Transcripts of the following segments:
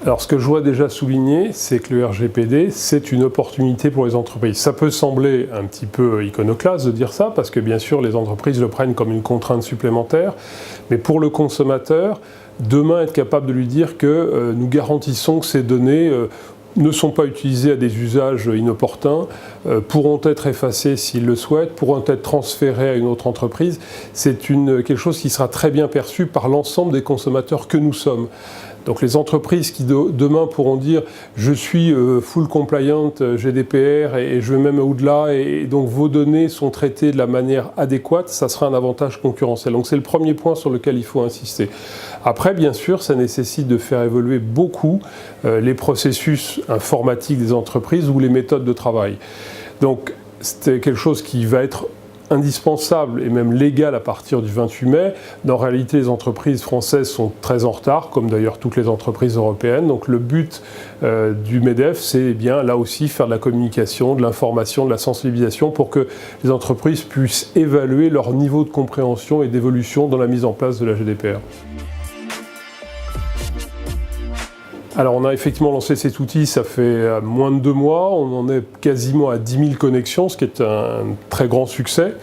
Alors ce que je vois déjà souligner, c'est que le RGPD, c'est une opportunité pour les entreprises. Ça peut sembler un petit peu iconoclaste de dire ça, parce que bien sûr les entreprises le prennent comme une contrainte supplémentaire, mais pour le consommateur, demain être capable de lui dire que nous garantissons que ces données ne sont pas utilisées à des usages inopportuns, pourront être effacées s'ils le souhaitent, pourront être transférées à une autre entreprise, c'est quelque chose qui sera très bien perçu par l'ensemble des consommateurs que nous sommes. Donc les entreprises qui demain pourront dire je suis full compliant GDPR et je vais même au-delà et donc vos données sont traitées de la manière adéquate, ça sera un avantage concurrentiel. Donc c'est le premier point sur lequel il faut insister. Après bien sûr ça nécessite de faire évoluer beaucoup les processus informatiques des entreprises ou les méthodes de travail. Donc c'est quelque chose qui va être indispensable et même légal à partir du 28 mai. En réalité, les entreprises françaises sont très en retard, comme d'ailleurs toutes les entreprises européennes. Donc le but du MEDEF, c'est bien là aussi faire de la communication, de l'information, de la sensibilisation pour que les entreprises puissent évaluer leur niveau de compréhension et d'évolution dans la mise en place de la GDPR. Alors on a effectivement lancé cet outil, ça fait moins de 2 mois, on en est quasiment à 10 000 connexions, ce qui est un très grand succès.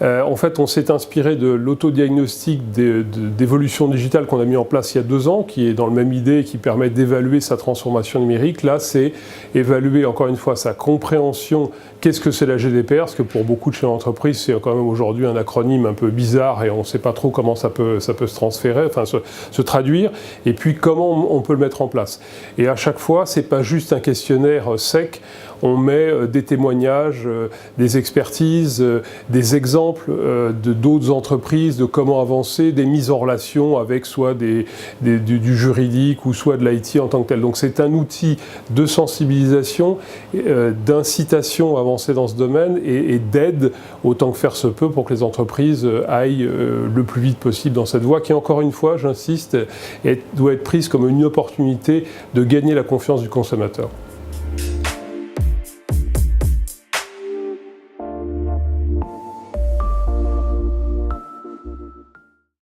En fait, on s'est inspiré de l'autodiagnostic d'évolution digitale qu'on a mis en place il y a 2 ans, qui est dans la même idée et qui permet d'évaluer sa transformation numérique. Là, c'est évaluer encore une fois sa compréhension. Qu'est-ce que c'est la GDPR? Parce que pour beaucoup de chefs d'entreprise, c'est quand même aujourd'hui un acronyme un peu bizarre et on ne sait pas trop comment ça peut se transférer, enfin se traduire. Et puis comment on peut le mettre en place. Et à chaque fois, c'est pas juste un questionnaire sec. On met des témoignages, des expertises, des exemples d'autres entreprises, de comment avancer, des mises en relation avec soit du juridique ou soit de l'IT en tant que tel. Donc c'est un outil de sensibilisation, d'incitation à avancer dans ce domaine et d'aide autant que faire se peut pour que les entreprises aillent le plus vite possible dans cette voie qui, encore une fois, j'insiste, doit être prise comme une opportunité de gagner la confiance du consommateur.